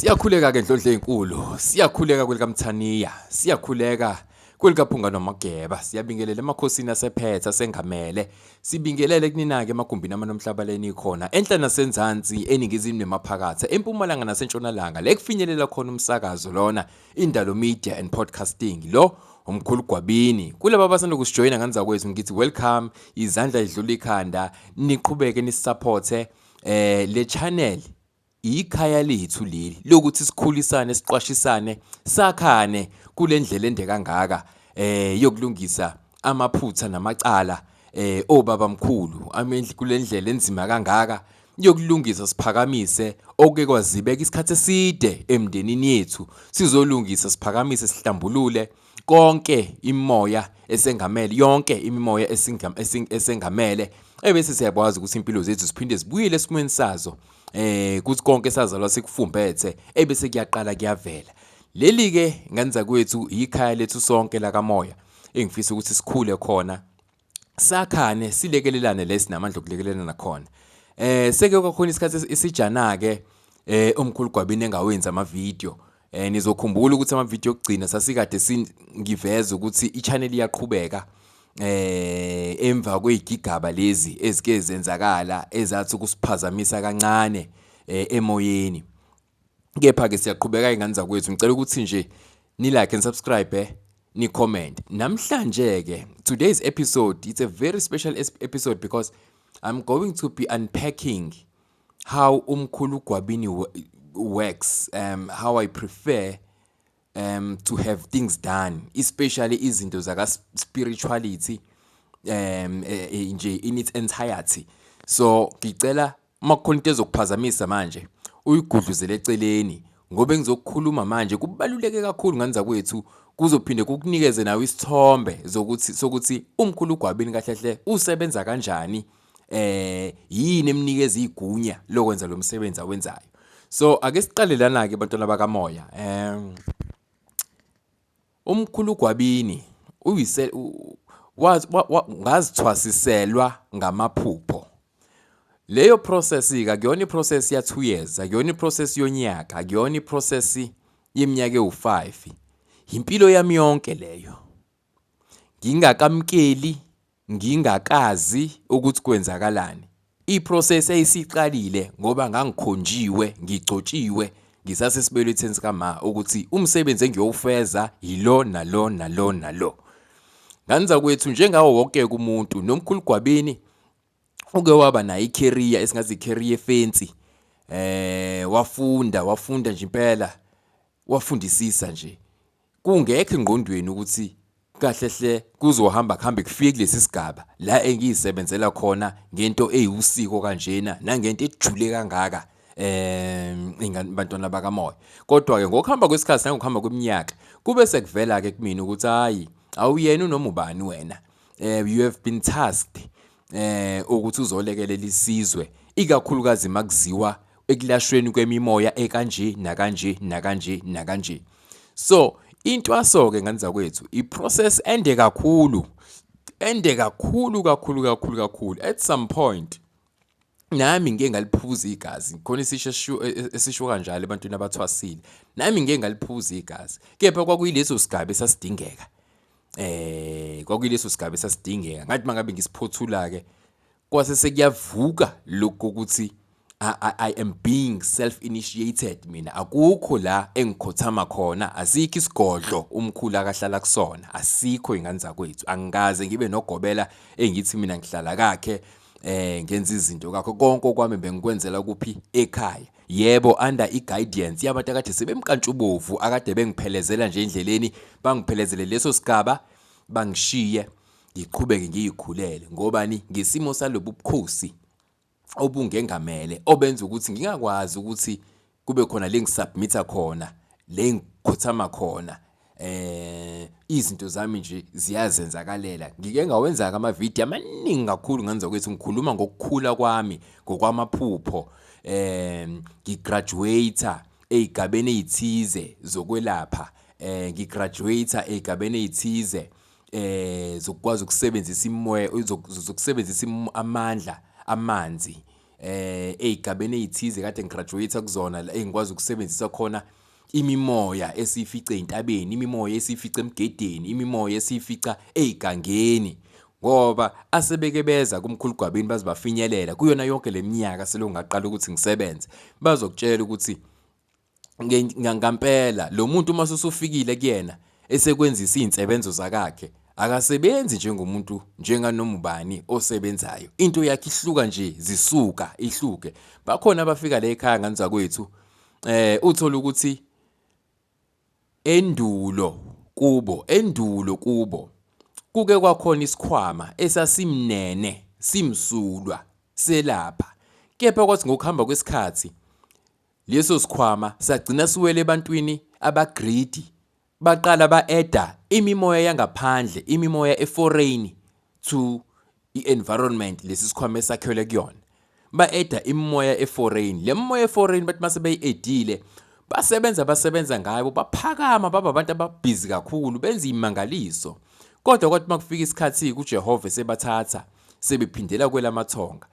Siyakhuleka ke Ndlondle enkulu, siyakhuleka kwelikaMthaniya, siyakhuleka kwelikaPhunga noMageba, siyabingelela emakhosini asephetha sengamele, sibingelele kunina ke emagumbini amanomhlabaleni khona, enhla nasenzansi, eningizimu nemaphakatha, empumalanga nasentshonalanga, la kufinyelela khona umsakazo lona, Indalo Media and Podcasting. Lo umkhulu Gwabini, kulabo abasanda kusijoyina nganza kwethu ngithi welcome, izandla idlula ikhanda, niqhubeke nisupporte le channel. Ikhaya lethu leli lokuthi sikhulisane siqwashisane sakhane kulendlela ende kangaka yokulungisa amaphutha namacala obaba mkhulu amendli kulendlela enzima kangaka yokulungisa siphakamise okekwazibe isikhathi eside emndenini yethu sizolungisa siphakamise sihlambulule konke imoya esengamele yonke imimoya esengamele ebese siyakwazi ukuthi impilo zethu siphinde sibuyele esimweni sazo kuthi konke sazalwa sikufumbethe ebese kuyaqala kuyavela leli ke nganza kwethu ikhaya lethu sonke la kamoya engifisa ukuthi sikhule khona sakhane silekelelane lesinamandla okulekelelana khona seke kwakhona isikhathi esijana ke umkhulu Gwabini engawenza ama video nizokhumbula ukuthi ama video okugcina sasikade ngiveza ukuthi i-channel iyaqhubeka emva kwegigaba lezi ezike zenzakala ezathi ukusiphazamisa kancane emoyeni kepha ke siyaqhubeka ingane kwethu ngicela ukuthi nje ni like and subscribe ni comment namhlanje ke today's episode it's a very special episode because I'm going to be unpacking how umkhulu Gwabini works how I prefer to have things done, especially izinto zaka spirituality nje in its entirety. So ngicela makukhona into ezokuphazamisa manje uyigudluzele eceleni ngoba ngizokukhuluma manje kubaluleke kakhulu nganza kwethu kuzophinde kukunikeze nawe isithombe sokuthi umkhulu Gwabini kahle hle usebenza kanjani yini emnikeza igunya lokwenza lo msebenzi awenzayo. So ake siqale lana ke bantwana bakamoya umkhulu Gwabini uyise ngazithwasiselwa ngamaphupho leyo process akuyona iprocess ya 2 years akuyona iprocess yonyaka akuyona iprocess yeminyaka ewu5 impilo yami yonke leyo ngingakamkeli ngingakazi ukuthi kwenzakalani iprocess ayisiqalile ngoba ngangikhonjiwe ngigcotshiwe ngisase sibeletheni sikama ukuthi umsebenzi engiyowufeza yilo nalo nganza kwethu njengawo wonke umuntu nomkhulu Gwabini uke waba na icareer esingazi icareer fancy wafunda nje impela wafundisisa nje kungekho engqondweni ukuthi kahle hle kuzohamba kufike kulesi sigaba la engiyisebenzela khona ngento eyusiko kanjena nangento ejule kangaka bantwana bakamoya kodwa ke ngokuhamba kwesikhathi nangokuhamba kweminyaka kube sekuvela ke kumina ukuthi hayi awuyena noma ubani wena you have been tasked ukuthi uzolekelela isizwe ikakhulukazi makuziwa ekulashweni kwemimoya ekanje nakanje so into asoke nganza kwethu iprocess ende kakhulu at some point nami ngeke ngaliphuza igazi khona esisho kanjalo ebantwini abathwasile nami ngeke ngaliphuza igazi kepha kwakuyileso sigaba esasidingeka ngathi mangabe ngisiphothula ke kwase sekuyavuka lokho ukuthi I am being self-initiated mina akukho la engikhothama khona asikho isigodlo umkhulu akahlala kusona asikho inganza kwethu angikaze ngibe nogobela engithi mina ngihlala kakhe ngenza izinto kakho konke kwami bengikwenzela kuphi ekhaya yebo under iguidance yabantu akade sebemkantshubovu akade bengiphelezela nje endleleni bangiphelezele leso sigaba bangishiye ngiqhubeke ngiyikhulele ngobani ngesimo salobu bukhosi obungengamele obenza ukuthi ngingakwazi ukuthi kube khona le ngisubmita khona le ngikhothama khona izinto zami nje ziyazenzakalela ngike ngawenza ama video amaningi kakhulu ngenza ukuthi ngikhuluma ngokukhula kwami ngokwamaphupho ngigraduate ezigabeni ezithize zokwelapha ngigraduate ezigabeni ezithize zokwazi ukusebenzisa imoya zokusebenzisa amandla amanzi ezigabeni ezithize kade ngigraduate kuzona la engikwazi ukusebenzisa khona imimoya esifice entabeni, imimoya esifice emgedeni, imimoya esifica ezigangeni. Ngoba asebeke beza kumkhulu Gwabini bazibafinyelela kuyona yonke leminyaka selongaqala ukuthi ngisebenze bazokutshela ukuthi ngampela lo muntu uma usufikile kuyena esekwenzisa izinsebenzo zakhe akasebenzi njengomuntu njenganoma ubani osebenzayo. Into yakhe ihluka nje zisuka ihluke. Bakhona abafika la ekhaya nganza kwethu uthola ukuthi endulo kubo kuke kwakhona isikhwama esasimnene simsulwa selapha. Kepha kwathi ngokuhamba kwesikhathi leso sikhwama sagcina siwele ebantwini abagreedy baqala ba-eda imimoya yangaphandle, imimoya eforeign to i-environment lesi sikhwama esakhelwe kuyona. Ba-eda imimoya eforeign, le mimoya eforeign bathi mase beyi-edile basebenza ngayo baphakama baba abantu ababhizi kakhulu benza imangaliso. Kodwa kwathi makufika isikhathi kuJehova sebathatha sebephindela kwelamathonga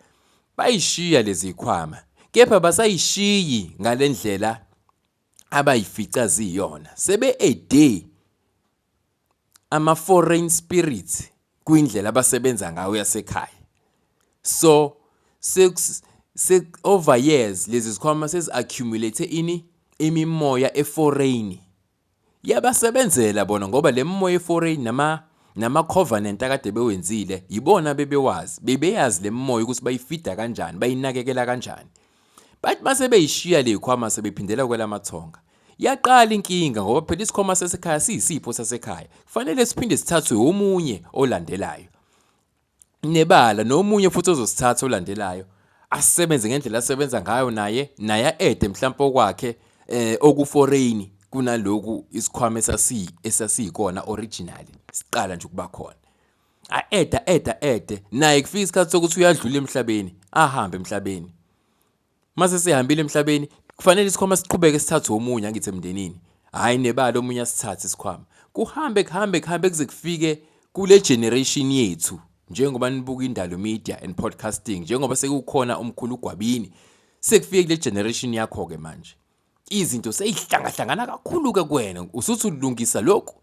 bayishiya lezi zikhwama, kepha basayishiyi ngalendlela abayifica ziyona. Sebe-ede ama-foreign spirits kwindlela abasebenza ngayo yasekhaya. So over years lezi zikhwama sezi-accumulate imimoya eforeign yabasebenzela bona, ngoba le mimoya eforeign nama-covenant akade bewenzile yibona bebeyazi le mimoya ukuthi bayifida kanjani, bayinakekela kanjani. Bathi mase beyishiya le khwama sebephindela kwelamathonga yaqala inkinga, ngoba phela isikhwama sasekhaya siyisipho sasekhaya kufanele siphinde sithathwe omunye olandelayo nebala nomunye futhi ozosithatha olandelayo asebenze ngendlela asebenza ngayo naye ede mhlawumbe okwakhe okuforeign kunaloku isikhwama esasiyikona originally siqala nje ukuba khona. Ede naye kufika isikhathi sokuthi uyadlula emhlabeni, ahambe emhlabeni. Mase sehambile emhlabeni kufanele isikhwama siqhubeke sithathe omunye angithi emndenini, hayi nebala omunye asithathe isikhwama. Kuhambe kuze kufike kule generation yethu, njengoba nibuka indalo media and podcasting, njengoba sekukhona umkhulu Gwabini, sekufike kule generation yakho ke manje. Izinto seyihlangana kakhulu ke kuwena usuthi ulungisa lokho.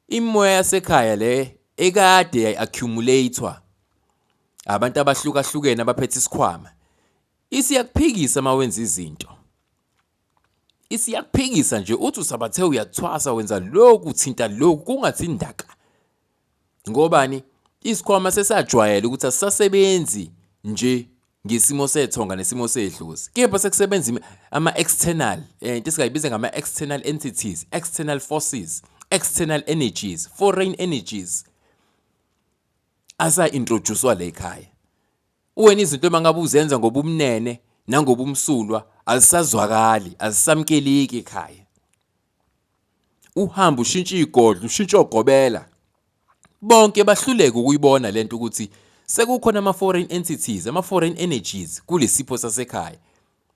Imoya yasekhaya le ekade yayi-accumulatewa abantu abahlukahlukene abaphethe isikhwama isiyakuphikisa mawenza izinto. Isiyakuphikisa nje uthi usabathe uyathwasa wenza lokhu uthinta lokhu kungathi indaka. Ngobani? Isikhwama sesajwayela ukuthi asisasebenzi nje ngesimo sethonga nesimo sedlozi, kepha sekusebenza ama-external into esingayibiza ngama-external entities, external forces, external energies, foreign energies asa-introducewa la ekhaya. Wena izinto mangabe uzenza ngobumnene nangobumsulwa azisazwakali, azisamkeleki ekhaya. Uhamba ushintsha igodlo, ushintsha ogobela, bonke bahluleke ukuyibona lento ukuthi sekukhona ama-foreign entities, ama-foreign energies kulesipho sasekhaya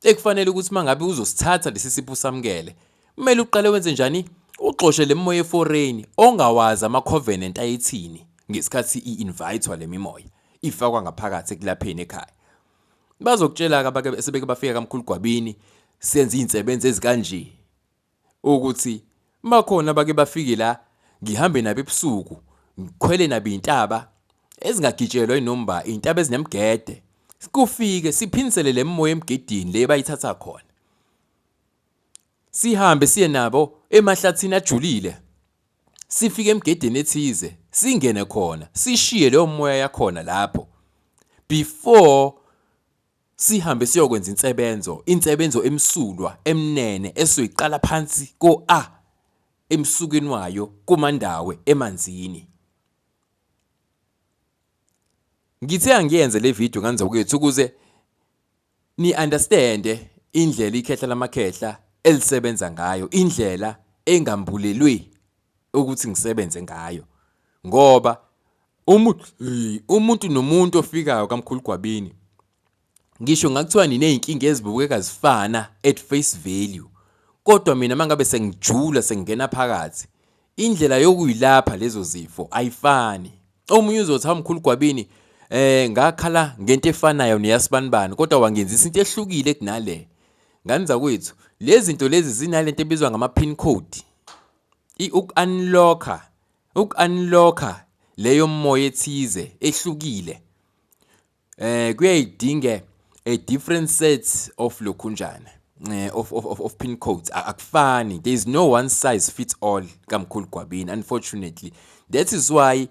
ekufanele ukuthi mangabe uzosithatha lesi sipho samkele kumele uqale wenze njani? Uxoshe le mimoya eforeign ongawazi ama-covenant ayithini ngesikhathi i-invitewa le mimoya ifakwa ngaphakathi ekulapheni ekhaya. Bazokutshela-ke sebeke bafika kamkhulu Gwabini senze izinsebenzo ezikanje ukuthi bakhona bake bafike la ngihambe nabo ebusuku ngikhwele nabo intaba ezingagitshelwa inomba, intaba ezinemgede, kufike siphindisele le mimoya emgedini le bayithatha khona. Sihambe siye nabo emahlathini ajulile, sifike emgedeni ethize, singene khona, sishiye leyo moya yakhona lapho before sihambe siyokwenza insebenzo emsulwa emnene esoyiqala phansi emsukeni wayo kumandawe emanzini. Ngithe angiyenze le video nganza kwethu ukuze ni understand indlela ikhehla lamakhehla elisebenza ngayo, indlela engambulelwe ukuthi ngisebenze ngayo. Ngoba umuntu nomuntu ofikayo kamkhulu Gwabini ngisho ngakuthiwa nineyinkinga ezibukeka zifana at face value, kodwa mina mangabe sengijula sengena phakathi indlela yokuyilapha lezo zifo ayifani. Omunye uzothi mkhulu Gwabini ngakhala ngento efanayo neyasibanibani kodwa wangenzisa into ehlukile kunale. Ngani zakwethu, lezi zinto lezi zinalento ebizwa ngama pin code. Uku-unlocker leyo moya ethize ehlukile. Kuyayidinga a different set of lokhunjana of pin codes. Akufani. There is no one size fits all kamkhulu Gwabini, unfortunately. That is why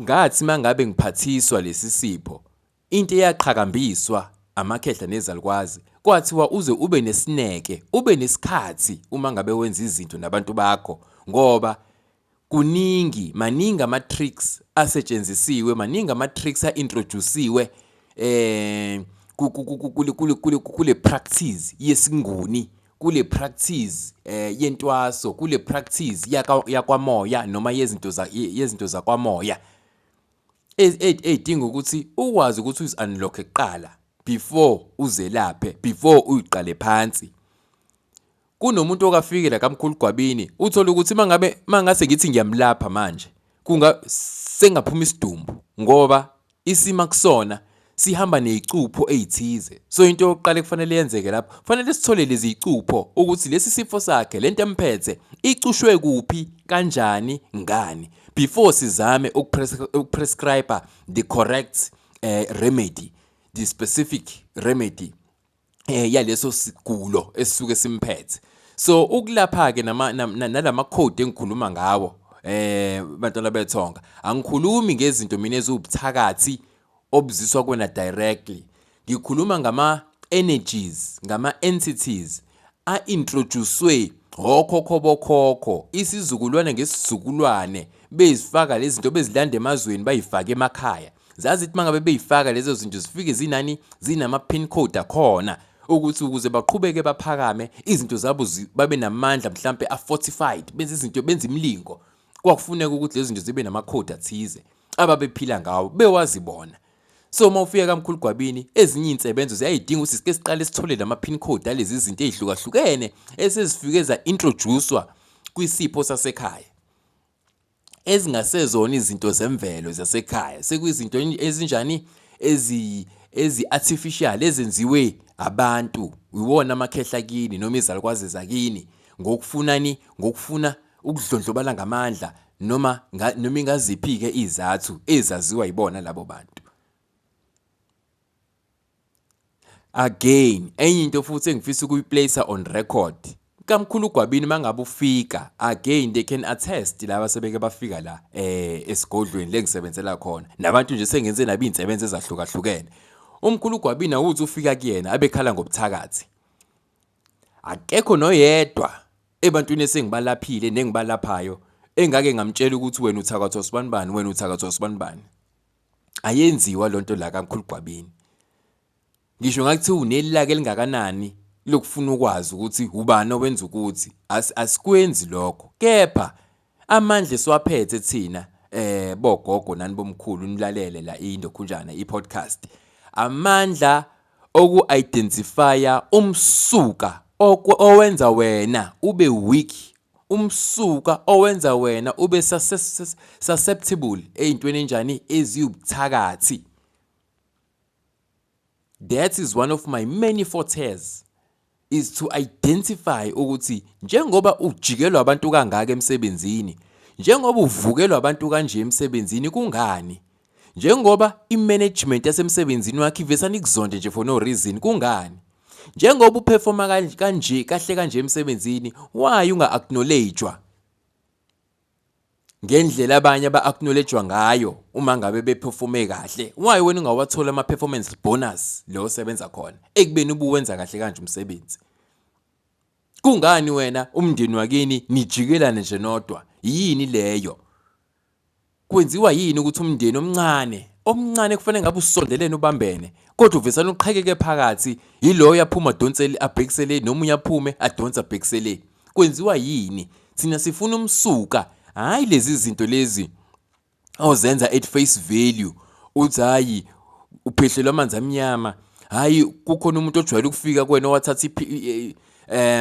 ngathi mangabe ngiphathiswa lesi sipho into eyaqhakambiswa amakhehla nezalukwazi kwathiwa uze ube nesineke, ube nesikhathi uma ngabe wenza izinto nabantu bakho, ngoba maningi ama tricks asetshenzisiwe, maningi ama tricks aintroduciwe kule practice yesinguni, kule practice yentwaso, kule practice yakwamoya noma yezinto zakwamoya edinga ukuthi ukwazi ukuthi uzi-unlock kuqala before uzelaphe, before uyiqale phansi. Kunomuntu okafikela kamkhulu Gwabini uthola ukuthi mangase ngithi ngiyamlapha manje sengaphuma isidumbu, ngoba isima kusona sihamba nezicupho ezithize. So into yokuqala kufanele yenzeke lapho, fanele sithole lezi zicupho ukuthi lesi sifo sakhe, lento emphethe icushwe kuphi, kanjani, ngani, before sizame ukuprescribe the correct remedy, the specific remedy yaleso sigulo esisuke simphethe. So ukulapha ke nalama code engikhuluma ngawo bantwana bethonga, angikhulumi ngezinto mina eziwubuthakathi obuziswa kwena directly. Ngikhuluma ngama energies, ngama entities introducewe okhokho bokhokho, isizukulwane ngesizukulwane bezifaka lezi zinto bezilanda emazweni bayifaka emakhaya. Zazi ukuthi mangabe beyifaka lezo zinto zifike zinama pin code akhona ukuthi ukuze baqhubeke baphakame izinto zabo babe namandla mhlambe a-fortified, benze izinto, benze imlingo. Kwakufuneka ukuthi lezi zinto zibe nama code athize ababephila ngawo bewazi bona. So mawufika kamkhulu Gwabini, ezinye insebenzo ziyayidinga ukuthi sike siqale sithole lama pin code alezi zinto ezihlukahlukene esezifike za-introducewa kwisipho sasekhaya, ezingasezona izinto zemvelo zasekhaya, sekuyizinto ezinjani ezi-artificial ezenziwe abantu, iwona amakhehla kini noma izalukwazi zakini ngokufuna ukudlondlobala ngamandla noma ingaziphi-ke izathu ezaziwa yibona labo bantu. Again, enye into futhi engifisa ukuyiplacer on record, kamkhulu Gwabini mangabe ufika, again they can attest laba sebeke bafika la esigodlweni lengisebenzela khona, nabantu nje sengenze nabe insebenzo ezahlukahlukene. Umkhulu Gwabini awuthi ufika kuyena abekhala ngobuthakathi. Akekho noyedwa ebantwini esengibalaphile nengibalaphayo engake ngamtshela ukuthi wena uthakathwa sibanibani, wena uthakathwa sibanibani. Ayenziwa lonto la kamkhulu Gwabini. Ngisho ngakuthi unelilaka elingakanani lokufuna ukwazi ukuthi ubani owenza ukuthi asikwenzi lokho, kepha amandla siwaphethe thina bogogo nani bomkhulu nilalele la indokhunjana i-podcast, amandla oku-identifya umsuka owenza wena ube weak, umsuka owenza wena ube susceptible ey'ntweni enjani eziwubuthakathi. That is one of my many fortes, is to identify ukuthi njengoba ujikelwa abantu kangaka emsebenzini, njengoba uvukelwa abantu kanje emsebenzini kungani, njengoba imanagement yasemsebenzini wakhe ivesana ikuzonde nje for no reason kungani, njengoba uperforma kanje kahle kanje emsebenzini why unga-acknowledgewa ngendlela abanye aba-acknowledgewa ngayo uma ngabe beperforme kahle? Why wena ungawathola ama-performance bonus lo osebenza khona ekubeni ubuwenza kahle kanje umsebenzi? Kungani wena umndeni wakini nijikelane nje nodwa? Yini leyo? Kwenziwa yini ukuthi umndeni omncane kufanele ngabe usondelene ubambene kodwa uvesana uqhekeke phakathi yilo yaphuma adonsele abhekisele noma uyaphume adonsa abhekisele? Kwenziwa yini? Thina sifuna umsuka, hayi lezi zinto lezi ozenza at face value, uthi hayi uphehlelwa amanzi amnyama, hayi kukhona umuntu ojwayele ukufika kuwena owathatha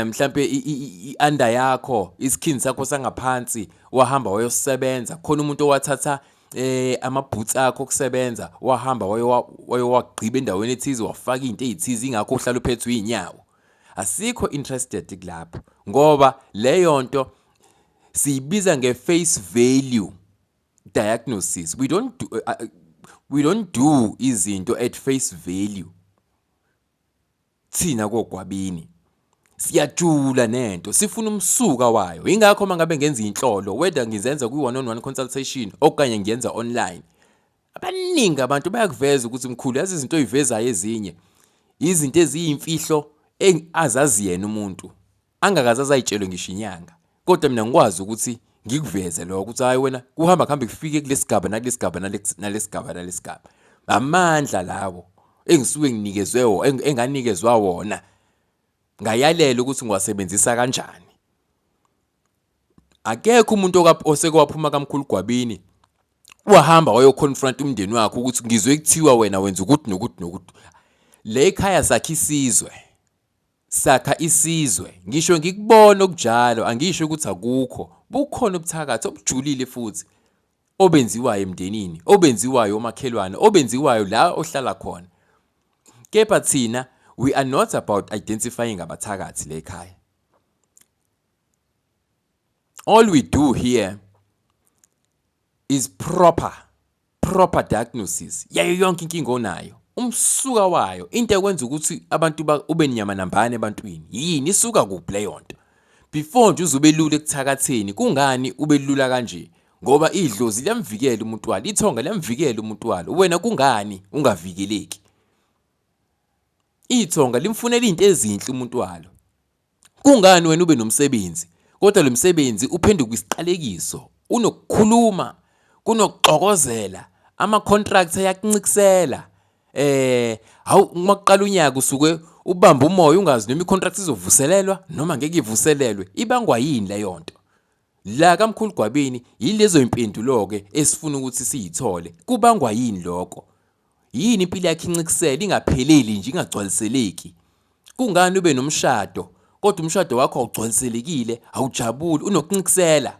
mhlambe i-under yakho, iskini sakho sangaphansi wahamba wayosebenza, khona umuntu owathatha amaboots akho okusebenza wahamba wagqiba endaweni ethize wafaka izinto ezithize ingakho uhlala uphethwe inyawo. Asikho interested kulapho ngoba leyo nto siyibiza nge-face value diagnosis. We don't do izinto at face value. Thina koGwabini siyajula nento, sifuna umsuka wayo. Ingakho mangabe ngenza inhlolo whether ngizenza kwi-1-on-1 consultation okanye ngiyenza online, abaningi abantu bayakuveza ukuthi mkhulu yazi izinto oyivezayo ezinye izinto eziyimfihlo azazi yena umuntu angakaze azayitshelwe ngisho inyanga, kodwa mina ngikwazi ukuthi ngikuveze lokho ukuthi hayi wena kuhamba kuhambe kufike kulesigaba nakulesigaba nalesigaba nalesigaba. Amandla lawo engisuke nginikezwe enganikezwa wona ngayalela ukuthi ngiwasebenzisa kanjani. Akekho umuntu osekwaphuma kaMkhulu Gwabini wahamba wayoconfront umndeni wakhe ukuthi ngizwe kuthiwa wena wenza ukuthi nokuthi nokuthi. Le ekhaya sakha isizwe. Ngisho ngikubona okunjalo angisho ukuthi akukho. Bukhona ubuthakathi obujulile futhi obenziwayo emndenini, obenziwayo omakhelwane, obenziwayo la ohlala khona. Kepha thina we are not about identifying abathakathi le ekhaya. All we do here is proper diagnosis yayo yonke inkinga onayo, umsuka wayo, into ekwenza ukuthi abantu ube nyama nambane ebantwini yini, isuka kuphi leyo nto. Before nje uzobelula ekuthakatheni, kungani ubelula kanje? Ngoba idlozi liyamvikela umuntu walo, ithonga liyamvikela umuntu walo. Wena kungani ungavikeleki? Ithonga limfunela izinto ezinhle umuntu walo. Kungani wena ube nomsebenzi kodwa lo msebenzi uphenduka isiqalekiso, unokukhuluma, kunokuxokozela, ama contracts ayakuncikisela. Maqala unyaka usuke ubamba umoya ungazi noma icontract izovuselelwa noma ngeke ivuselelwe. Ibangwa yini leyo nto? La kaMkhulu Gwabini yilezo impendulo ke esifuna ukuthi siyithole. Kubangwa yini lokho? Yini impilo yakhe incikisela ingapheleli nje ingagcwaliseleki? Kungani ube nomshado kodwa umshado wakho awugcwaliselekile, awujabuli, unokuncikisela?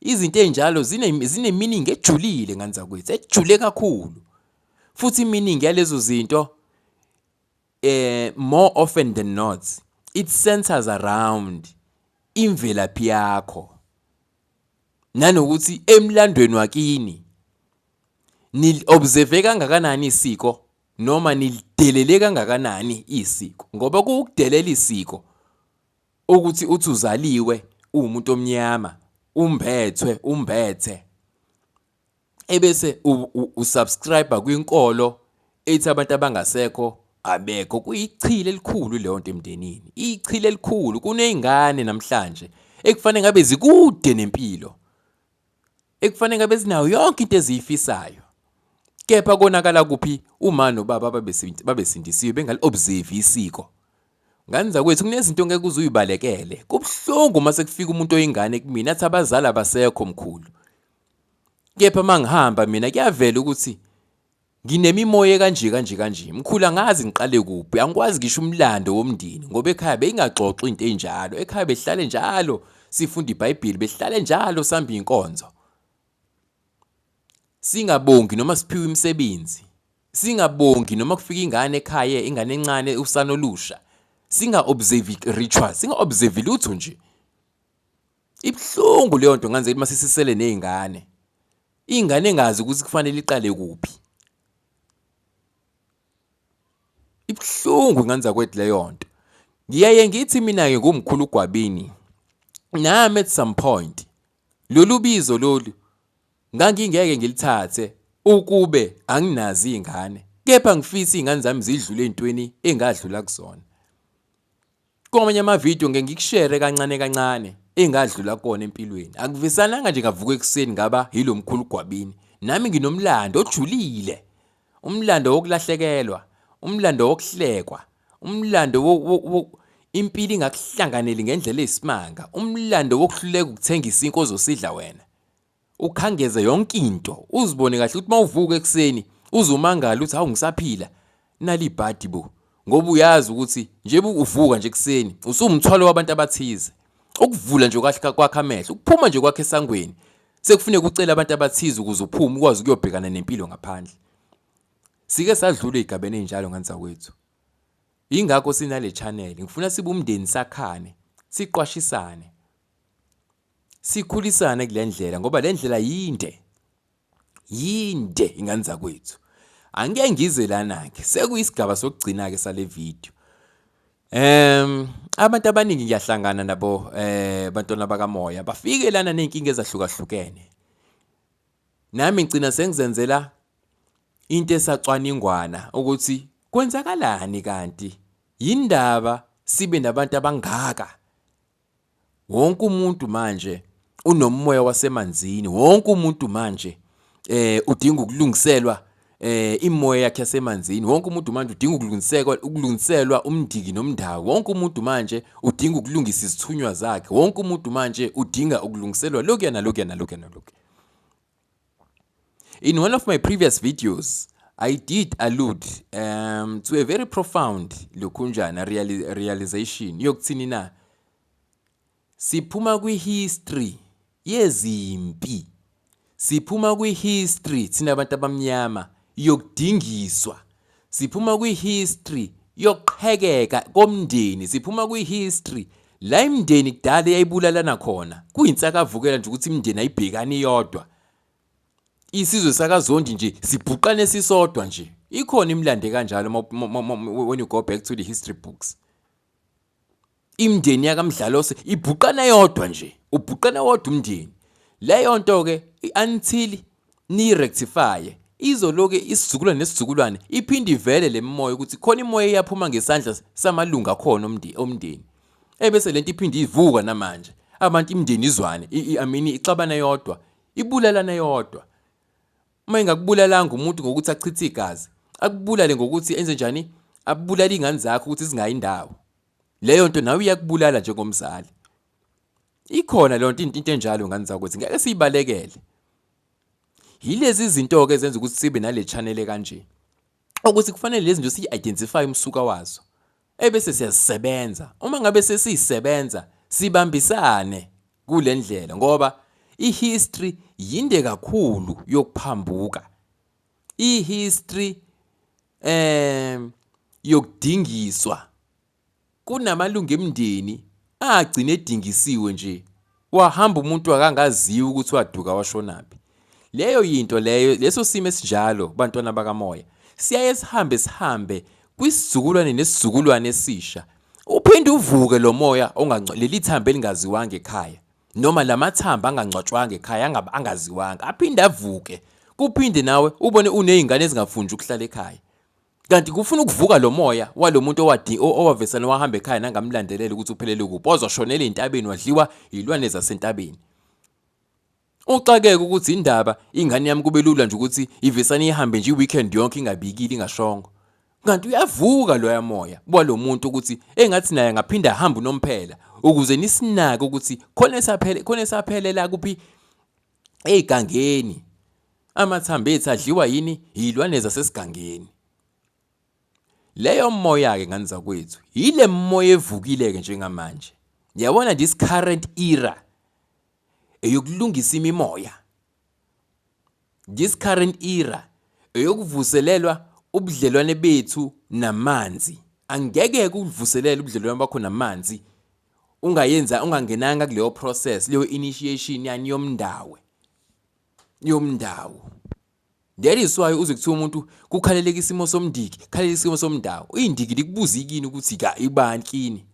Izinto ezinjalo zine meaning ejulile nganza kwethu, ejule kakhulu. Futhi meaning yalezo zinto more often than not it centers around imvelaphi yakho. Nanokuthi emlandweni wakini nil-observe kangakanani isiko noma nilidelele kangakanani isiko. Ngoba kukudelela isiko ukuthi uthi uzaliwe umuntu omnyama, umbethe ebese usubscribe kwinkolo ethi abantu abangasekho abekho. Kuyichile elikhulu leyo nto emndenini, ichile elikhulu. Kunezingane namhlanje ekufanele ngabe zikude nempilo, ekufanele ngabe zinayo yonke into eziyifisayo, kepha konakala kuphi uma nobaba babesindisiwe bengali-observe isiko. Nganza kwethu kunezinto ngeke uze uyibalekele. Kubhlungu mase kufika umuntu oyingane kumina athi abazali abasekho mkhulu. Kepha mangihamba mina kuyavela ukuthi nginemimoya kanje. Mkhulu angazi ngiqale kuphi, angikwazi ngisho umlando womndeni ngoba ekhaya beyingaxoxa into enjalo. Ekhaya behlale njalo sifunda iBhayibheli, behlale njalo sihamba inkonzo. Singabongi noma siphiwe imisebenzi, singabongi noma kufika ingane ekhaya, ingane encane, usana olusha, singa-observe rituals, singa-observe lutho nje. Ibhlungu leyo nto nganze mase sisele nezingane, ingane engazi ukuthi kufanele iqale kuphi. Ibhlungu nganza kwethu leyo nto. Ngiyaye ngithi mina-ke ngumkhulu Gwabini, nami at some point lolu bizo lolu ngangingeke ngilithathe ukube anginazi izingane, kepha ngifisa izingane zami zidlule ezintweni engadlula kuzona. Kwamanye ama-video ngeke ngikushare kancane engadlula kona empilweni. Akuvisananga nje ngavuka ekuseni ngaba yilo mkhulu Gwabini. Nami nginomlando ojulile, umlando wokulahlekelwa, umlando wokuhlekwa, umlando impilo ingakuhlanganeli ngendlela eyisimanga, umlando wokuhluleka ukuthengisa inkozo osidla wena. Ukhangeze yonke into, uzibone kahle ukuthi mawuvuka ekuseni uzumangala uthi hawu ngisaphila nalibhadi bo. Ngoba uyazi ukuthi nje uvuka nje ekuseni usumthwalo wabantu abathize. Ukuvula nje kahle kwakhe amehlo, ukuphuma nje kwakhe esangweni Sekufuneka ucela abantu abathize ukuze uphume ukwazi ukuyobhekana nempilo ngaphandle. Sike sadlula ezigabeni ezinjalo nganza kwethu. Ingakho sinale channel ngifuna sibe umndeni sakhane, siqwashisane. Sikhulisane kule ndlela ngoba le ndlela yinde inganza kwethu. Angeke ngize lana ke sekuyisigaba sokugcina ke sale video. Abantu abaningi ngiyahlangana nabo bantwana bakamoya bafike lana nenkinga ezahlukahlukene. Nami ngicina sengizenzela into esacwaningwana ukuthi kwenzakalani kanti yindaba sibe nabantu abangaka. Wonke umuntu manje unomoya wasemanzini, wonke umuntu manje udinga ukulungiselwa imoya yakhe yasemanzini, wonke umuntu manje udinga ukulungiselwa umndiki nomndawo, wonke umuntu manje udinga ukulungisa izithunywa zakhe, wonke umuntu manje udinga ukulungiselwa lokhu nalokhu. In one of my previous videos, I did allude to a very profound lokunjana realization yokuthini na siphuma kwi-history yezimpi, siphuma kwi-history thina abantu abamnyama yokudingiswa, siphuma kwi-history yokuqhekeka komndeni, siphuma kwi-history la imndeni kudala yayibulalana khona kuyinsakavukela nje ukuthi imndeni ayibhekani yodwa. Isizwe sakaZondi nje sibhuqane sisodwa nje. Ikhona imlande kanjalo when you go back to the history books. Imndeni yakamdlalose ibhuqana yodwa nje, ubhuqana wodwa umndeni. Leyo nto ke until ni rectify izoloke isizukulwane nesizukulwane iphinde ivele lemoya ukuthi khona imoya iyaphuma ngesandla samalunga khona omndeni. Ebese lento iphinde ivuka namanje. Abantu imndeni izwane, ixabana yodwa, ibulalana yodwa. Uma ingakubulalanga umuntu ngokuthi achithe igazi, akubulale ngokuthi enze njani? Abulala ingane zakho ukuthi zingayi indawo. Leyo nto nawe iyakubulala njengomzali. Ikhona leyo nto into enjalo ngane zakho ngeke siyibalekele. Yilezi izinto ke ezenza ukuthi sibe nale channel kanje. Ukuthi kufanele lezi zinto si-identify umsuka wazo. Ebese siyasebenza. Uma ngabe sesisebenza, sibambisane kule ndlela ngoba ihistory yinde kakhulu yokuphambuka. Ihistory yokudingiswa. Kunamalungu emndeni agcina edingisiwe nje. Wahamba umuntu akangaziyo ukuthi waduka washonaphi. Leyo yinto leyo, leso simo esinjalo bantwana bakamoya. Siyaye sihambe kwisizukulwane nesizukulwane esisha. Uphinde uvuke lo moya leli thambo elingaziwanga ekhaya. Noma lamathamba angangcwatshwanga ekhaya angaziwanga aphinde avuke. Kuphinde nawe ubone unezingane ezingafunja ukuhlala ekhaya. Kanti kufuna ukuvuka lo moya walomuntu owavesana wahamba ekhaya nangamlandelela ukuthi uphelele kuphi, ozoshonela entabeni wadliwa izilwane zasentabeni. Uxakeke ukuthi indaba ingane yami kube lula nje ukuthi ivesana ihambe nje iweekend yonke ingabikili ingashongo. Kanti uyavuka loya moya kwalo muntu ukuthi engathi naye ngaphinda ahamba unomphela ukuze nisinake ukuthi khona esaphelela kuphi egangeni. Amathamba ethu adliwa yini? Izilwane zasesigangeni. Leyo moya ke ngane zakwethu ile moya evukile ke njengamanje. Yabona this current era eyokulungisa imimoya. This current era eyokuvuselelwa ubudlelwane bethu namanzi. Angeke ukuvuselela ubudlelwane bakho namanzi ungangenanga kuleyo process, leyo initiation yani yomndawo. That is why uze kuthiwa umuntu kukhaleleka isimo somndiki, khaleleka isimo somndawo. Indiki likubuza yini ukuthi ibani kini?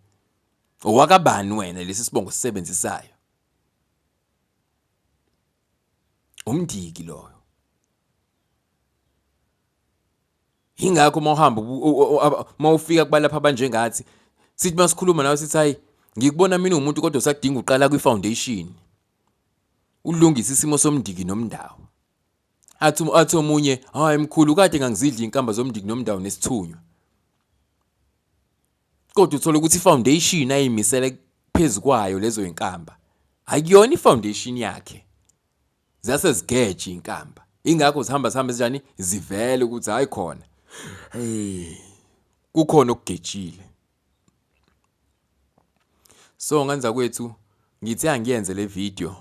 Owakabani wena lesi sibongo sisebenzisayo? Umndiki loyo. Ingakho mawuhamba mawufika kubalapha abanjengathi sithi masikhuluma nawe sithi hayi ngikubona mina umuntu kodwa usadinga uqala kwi-foundation. Ulungisa isimo somndiki nomndawo. Athi omunye hayi mkhulu kade ngangizidla inkamba zomndiki nomndawo nesithunywa. Kodwa uthola ukuthi i-foundation ayimisele phezukwayo lezo inkamba akuyona i-foundation yakhe. Zasezigeje inkamba. Ingakho zihamba kanjani zivele ukuthi hayi khona. Kukhona okugejile. So nganza kwethu ngithi angiyenze le video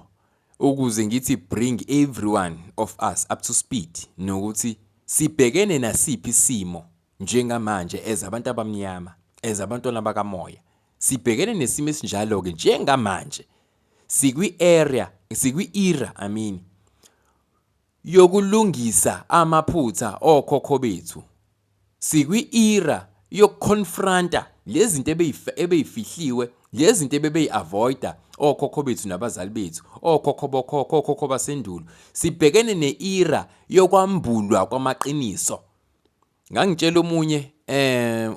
ukuze ngithi bring everyone of us up to speed nokuthi sibhekene nasiphi isimo njengamanje ezabantu abamnyama ezabantwana bakamoya sibhekene nesimo esinjalo ke njengamanje sikwi-era yokulungisa amaphutha okhokho bethu sikwi-era yokuconfronta lezi zinto ebeyifihliwe lezi zinto ebebeyi-avoida okhokho bethu nabazali bethu okhokho basendulo sibhekene ne-era yokwambulwa kwamaqiniso ngangitshela omunye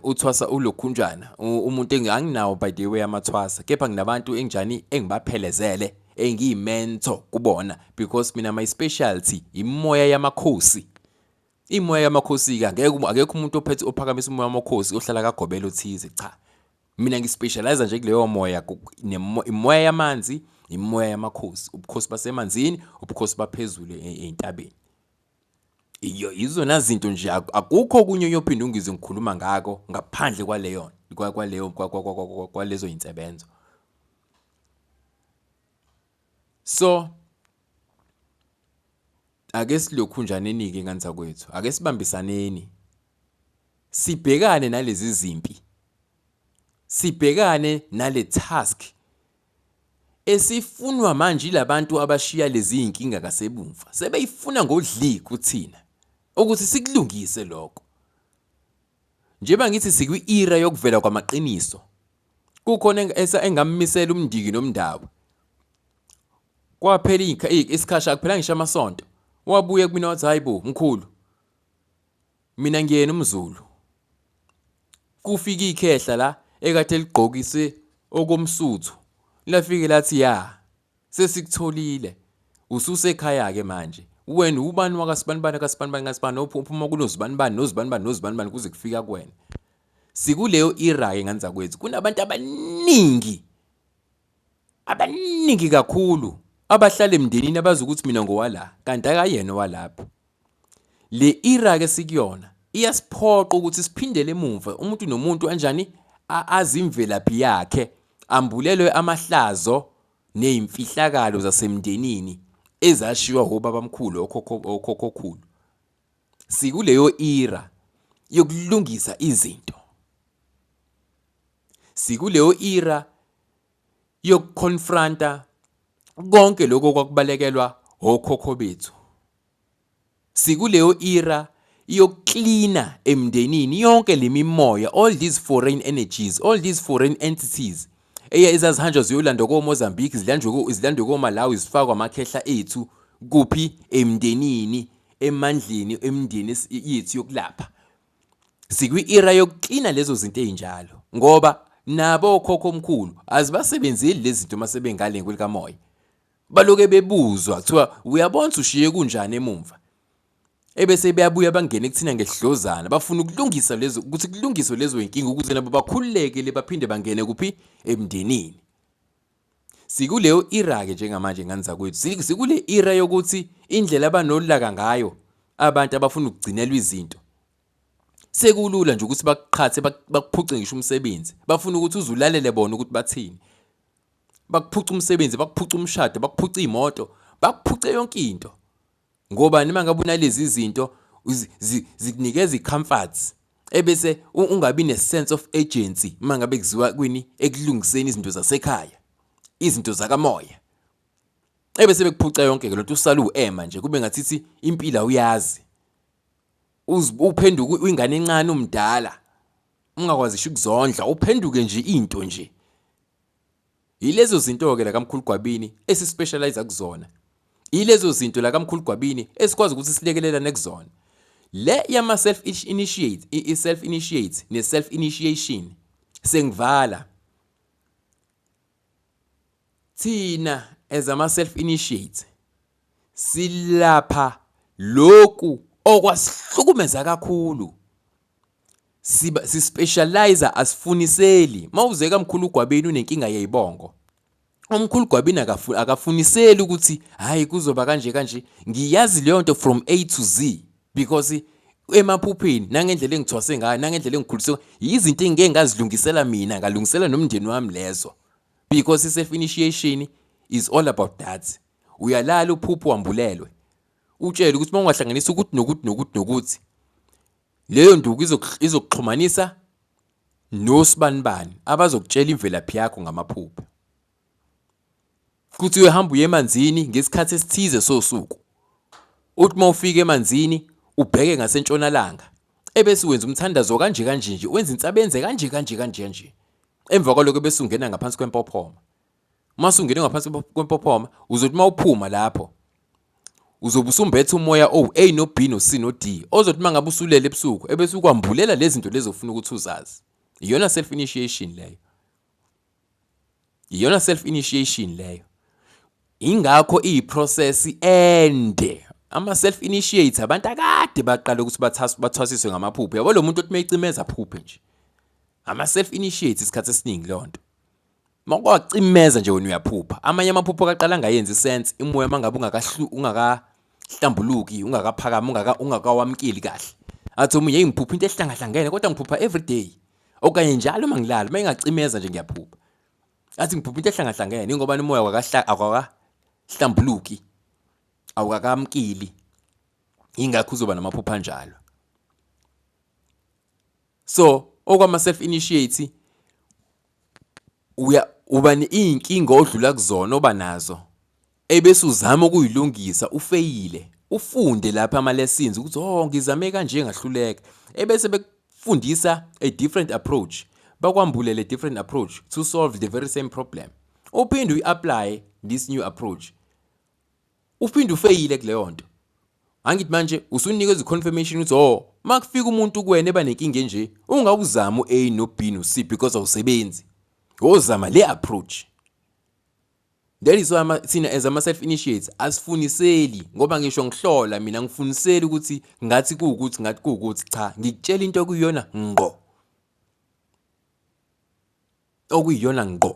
uthwasa ulokhunjana umuntu anginawo by the way amathwasa kepha nginabantu engjani engibaphelezele engiyimento kubona because mina my specialty imoya yamakhosi imoya yamakhosi ke akekho umuntu ophethe ophakamisa umoya wamakhosi ohlala kagobela othize cha mina ngispecialize nje kuleyo moya imoya yamanzi imoya yamakhosi ubukhosi basemanzini ubukhosi baphezulu eintabeni izona zinto nje akukho kunye uyophinda ungize ngikhuluma ngako ngaphandle kwalezo insebenzo so ake silokhunjaneni ke nganza kwethu ake sibambisaneni sibhekane nalezi zimpi sibhekane nale task esifunwa manje labantu abashiya lezi inkinga kasebumva sebeyifuna ngodli kuthina ukuthi sikulungise lokho njengoba ngithi sikwi-era yokuvela kwamaqiniso kukhona engamisela umndiki nomndawo kwaphela isikhasha kuphela ngisho amasonto wabuye kumina wathi hayibo mkhulu mina ngiyena umZulu kufika ikhehla la ekade ligqokise okomsuthu lafike lathi ya sesikutholile ususekhaya ke manje wena ubani wakasibanibani uphuma kunozibanibani kuze kufika kuwena sikuleyo era ke nganza kwethu kunabantu abaningi kakhulu abahlala emndenini abazi ukuthi mina ngowala kanti akayena walapho le era ke sikuyona iyasiphoqa ukuthi siphindele emuva umuntu nomuntu kanjani azimvelaphi yakhe ambulelwe amahlazo nezimfihlakalo zasemndenini ezashiwa obabamkhulu okhokhokhulu sikuleyo era yokulungisa izinto sikuleyo era yokuconfronta konke lokho kwakubalekelwa okhokho bethu sikuleyo era yokucleana emndenini yonke lemimoya all these foreign energies all these foreign entities ezazihanjwa ziyolanda koMozambique zilandwe koMalawi zifakwa amakhehla ethu kuphi emndenini emandleni emndeni yethu yokulapha sikwi-era yokucleana lezo zinto ezinjalo ngoba nabo okhokho omkhulu azibasebenzeli lezi zinto masebengale ngelikamoya baloke bebuzwa kuthiwa uyabona ushiye kunjani emumva ebese beyabuya bangene kuthina ngehlozana bafuna ukulungisa lezo ukuthi kulungiswe lezo inkinga ukuze nabo bakhululeke baphinde bangene kuphi emndenini sikuleyo era ke njengamanje nganza kwethu sikule era yokuthi indlela abanolaka ngayo abantu abafuna ukugcinelwa izinto sekulula nje ukuthi bakuqhathe bakuphuce ngisho umsebenzi bafuna ukuthi uzulalele bona ukuthi bathini bakuphuca umsebenzi bakuphuca umshado bakuphuca imoto bakuphuce yonke into ngoba nima ngabe unalezi izinto zikunikeza icomforts ebese ungabi nesense of agency mangabe kuziwa kwini ekulungiseni izinto zasekhaya izinto zakamoya ebese bekuphuca yonke ke lonto usala uema nje kube ngathi impilo uyazi uphenduka uyingane encane umdala ungakwazi ukuzondla uphenduke nje into nje yilezo zinto ke la kaMkhulu Gwabini esispecialize kuzona yilezo zinto la kaMkhulu Gwabini esikwazi ukuthi silekelela nekuzona le yama self initiate ne self initiation sengivala thina as ama self initiate silapha lokhu okwasihlukumeza kakhulu sispecialize asifuniseli mawuze kaMkhulu Gwabini unenkinga yeyibongo uMkhulu Gwabini akafuniseli ukuthi hayi kuzoba kanje ngiyazi leyo nto from A to Z because emaphupheni nangendlela engithwase ngayo nangendlela engikhulise izinto engeke ngazilungisela mina ngalungisela nomndeni wami lezo because self initiation is all about that uyalala uphupho wambulelwe utshela ukuthi mawungahlanganisa ukuthi nokuthi leyo nduku izokuxhumanisa nosibanibani abazokutshela imvelaphi yakho ngamaphupho. Kuthi uyahamba uye emanzini ngesikhathi esithize sosuku. Uthi mawufika emanzini ubheke ngasentshonalanga ebese wenza umthandazo kanje nje wenza insabenze kanje. Emva kwalokho bese ungena ngaphansi kwempophoma. Mase ungena ngaphansi kwempophoma uzothi mawuphuma lapho uzobe usumbethe umoya A no B no C no D ozothi mangabe usulele ebusuku ebese ukwambulela lezi zinto lezo ufuna ukuthi uzazi. Iyona self initiation leyo. Ingakho iprocess ende. Ama self initiate abantu akade baqala ukuthi bathwasiswe ngamaphupho. Yabo lo muntu othi mayicimeza phuphe nje. Ama self initiate isikhathi esiningi lonto. Makwacimeza nje wena uyaphupha. Amanye amaphupho aqala ngayenza isense imoya mangabe ungakahlambuluki, ungakaphakama, ungakawamkeli kahle. Athi umunye ngiphupha into ehlangahlangene kodwa ngiphupha every day. Okanye njalo mangilala, mayingacimeza nje ngiyaphupha. Athi ngiphupha into ehlangahlangene ngoba imoya akakahlambuluki. Awukakamkili. Ingakho uzoba namaphupho anjalo. So, okwama self initiate uba inkinga odlula kuzona oba nazo ebese uzama ukuyilungisa ufeyile ufunde lapha ama lessons ukuthi ngizame kanje ngahluleka ebese bekufundisa a different approach bakwambulele different approach to solve the very same problem uphinde uyapply this new approach uphinde ufeyile kuleyo nto angithi manje usunikeza confirmation ukuthi makufika umuntu kuwena ebanenkinga nje ungawuzama A no B no C because awusebenzi uzama le approach. That is why sina as ama self initiates asifuniseli ngoba ngisho ngihlola mina ngifuniseli ukuthi ngathi kuukuthi cha ngikutshela into okuyona ngqo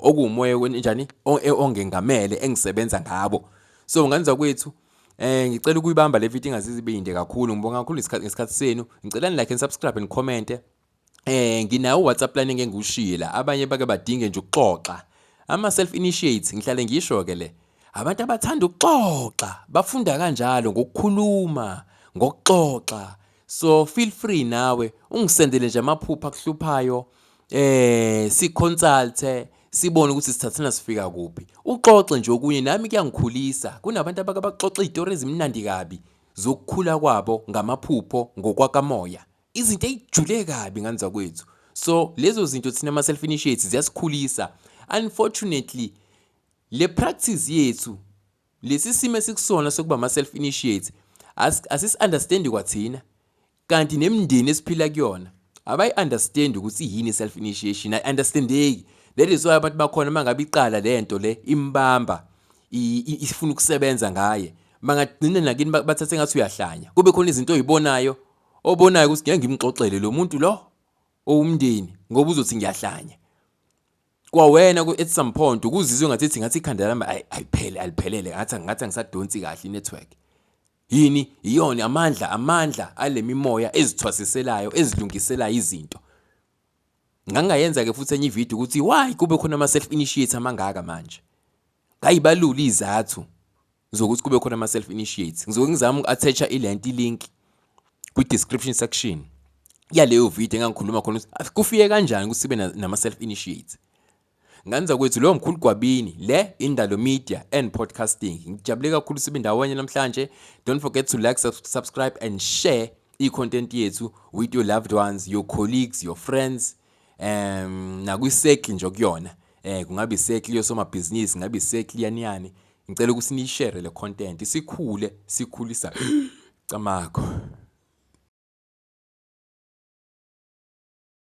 okuumoya wenjani ongengamele engisebenza ngabo. So nganza kwethu ngicela ukuyibamba le video ingazizibe inde kakhulu ngibonga kakhulu isikhathi senu ngicela ni like and subscribe and comment. Nginawo WhatsApp line engengushiye la abanye bake badinge nje ukuxoxa ama self initiates ngihlale ngisho ke le abantu abathanda ukuxoxa bafunda kanjalo ngokukhuluma ngokuxoxa. So feel free nawe ungisendele nje amaphupha akuhluphayo si consult sibone ukuthi sithathana sifika kuphi uxoxe nje okunye nami kuyangikhulisa kunabantu abake baxoxa izitori ezimnandi kabi zokukhula kwabo ngamaphupho ngokwakamoya izinto ezijule kabi nganza kwethu. So lezo zinto thina ama self initiates ziyasikhulisa. Unfortunately le practice yethu lesi simo esikusona sokuba ama self initiates asisi understand kwathina kanti nemindeni esiphila kuyona abayi understand ukuthi yini self initiation. I understand that is why abantu bakhona mangabe iqala lento le imbamba ifuna ukusebenza ngaye bangagcina nakini bathathe ngathi uyahlanya kube khona izinto oyibonayo obonayo ukuthi ngeke ngimxoxele lo muntu lo owumndeni ngoba uzothi ngiyahlanya kwawena at some point ukuzizwe ngathi ikhanda lami aliphelele ngathi ngisadonsi kahle inetwork yini iyona amandla alemimoya ezithwasiselayo ezilungiselayo izinto. Ngangayenza ke futhi enye ivideo ukuthi why kube khona ama self initiates amangaka manje ngayibalula izathu zokuthi kube khona ama self initiates ngizoke ngizama uku-attach link ku description section yaleyo video engangikhuluma khona ukuthi kufike kanjani ukuthi sibe nama self initiates. Nganza kwethu lo mkhulu Gwabini le Indalo Media and Podcasting. Ngijabule kakhulu sibe ndawonye namhlanje. Don't forget to like, subscribe and share i-content yethu with your loved ones, your colleagues, your friends na kwi-circle nje kuyona kungabe i-circle yosoma business ngabe i-circle yaniyani ngicela ukuthi ni-share le content sikhulisa camakho.